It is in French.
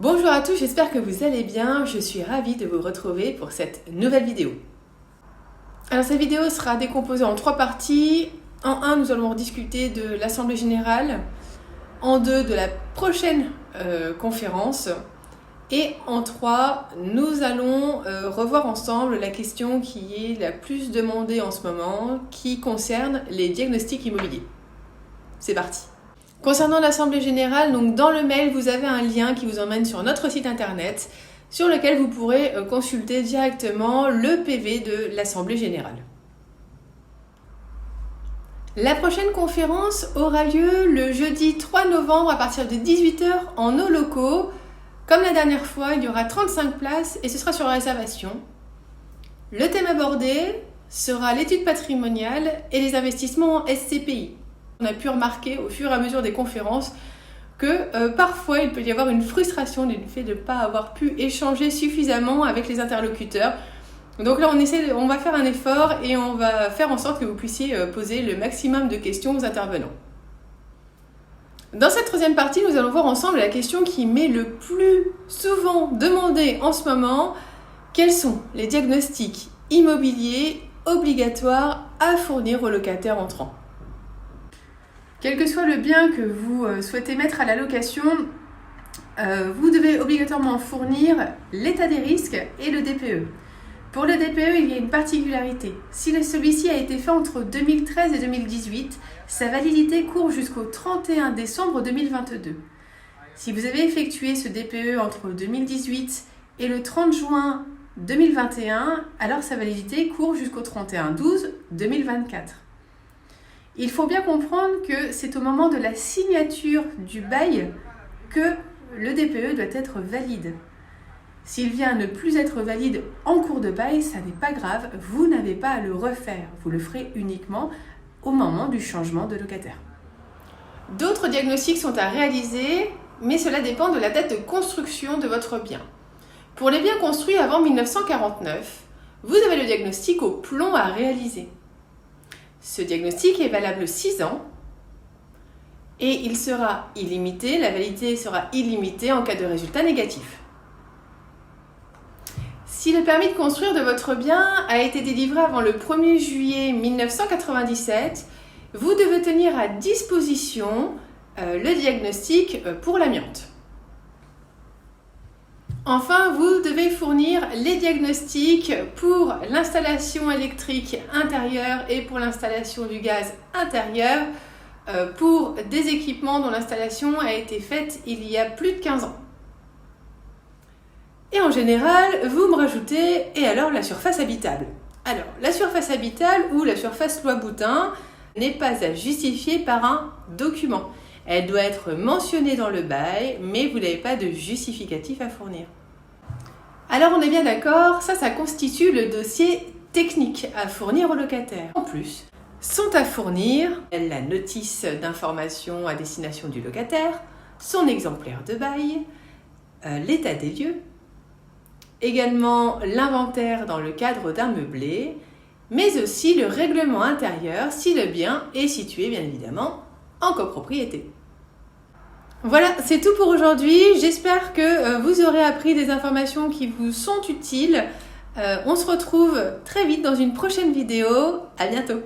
Bonjour à tous, j'espère que vous allez bien. Je suis ravie de vous retrouver pour cette nouvelle vidéo. Alors cette vidéo sera décomposée en 3 parties. En 1, nous allons discuter de l'Assemblée Générale. En 2, de la prochaine conférence. Et en 3, nous allons revoir ensemble la question qui est la plus demandée en ce moment, qui concerne les diagnostics immobiliers. C'est parti. Concernant l'Assemblée Générale, donc dans le mail, vous avez un lien qui vous emmène sur notre site internet sur lequel vous pourrez consulter directement le PV de l'Assemblée Générale. La prochaine conférence aura lieu le jeudi 3 novembre à partir de 18 h en nos locaux. Comme la dernière fois, il y aura 35 places et ce sera sur réservation. Le thème abordé sera l'étude patrimoniale et les investissements en SCPI. On a pu remarquer au fur et à mesure des conférences que parfois il peut y avoir une frustration du fait de ne pas avoir pu échanger suffisamment avec les interlocuteurs. Donc là on va faire un effort et on va faire en sorte que vous puissiez poser le maximum de questions aux intervenants. Dans cette troisième partie, nous allons voir ensemble la question qui m'est le plus souvent demandée en ce moment. Quels sont les diagnostics immobiliers obligatoires à fournir aux locataires entrants ? Quel que soit le bien que vous souhaitez mettre à la location, vous devez obligatoirement fournir l'état des risques et le DPE. Pour le DPE, il y a une particularité. Si celui-ci a été fait entre 2013 et 2018, sa validité court jusqu'au 31 décembre 2022. Si vous avez effectué ce DPE entre 2018 et le 30 juin 2021, alors sa validité court jusqu'au 31/12/2024. Il faut bien comprendre que c'est au moment de la signature du bail que le DPE doit être valide. S'il vient à ne plus être valide en cours de bail, ça n'est pas grave, vous n'avez pas à le refaire. Vous le ferez uniquement au moment du changement de locataire. D'autres diagnostics sont à réaliser, mais cela dépend de la date de construction de votre bien. Pour les biens construits avant 1949, vous avez le diagnostic au plomb à réaliser. Ce diagnostic est valable 6 ans et il sera illimité, la validité sera illimitée en cas de résultat négatif. Si le permis de construire de votre bien a été délivré avant le 1er juillet 1997, vous devez tenir à disposition le diagnostic pour l'amiante. Enfin, vous devez fournir les diagnostics pour l'installation électrique intérieure et pour l'installation du gaz intérieur pour des équipements dont l'installation a été faite il y a plus de 15 ans. Et en général, vous me rajoutez, et alors la surface habitable. Alors, la surface habitable ou la surface loi Boutin n'est pas à justifier par un document. Elle doit être mentionnée dans le bail, mais vous n'avez pas de justificatif à fournir. Alors on est bien d'accord, ça constitue le dossier technique à fournir au locataire. En plus, sont à fournir la notice d'information à destination du locataire, son exemplaire de bail, l'état des lieux, également l'inventaire dans le cadre d'un meublé, mais aussi le règlement intérieur si le bien est situé bien évidemment en copropriété. Voilà, c'est tout pour aujourd'hui. J'espère que vous aurez appris des informations qui vous sont utiles. On se retrouve très vite dans une prochaine vidéo. À bientôt.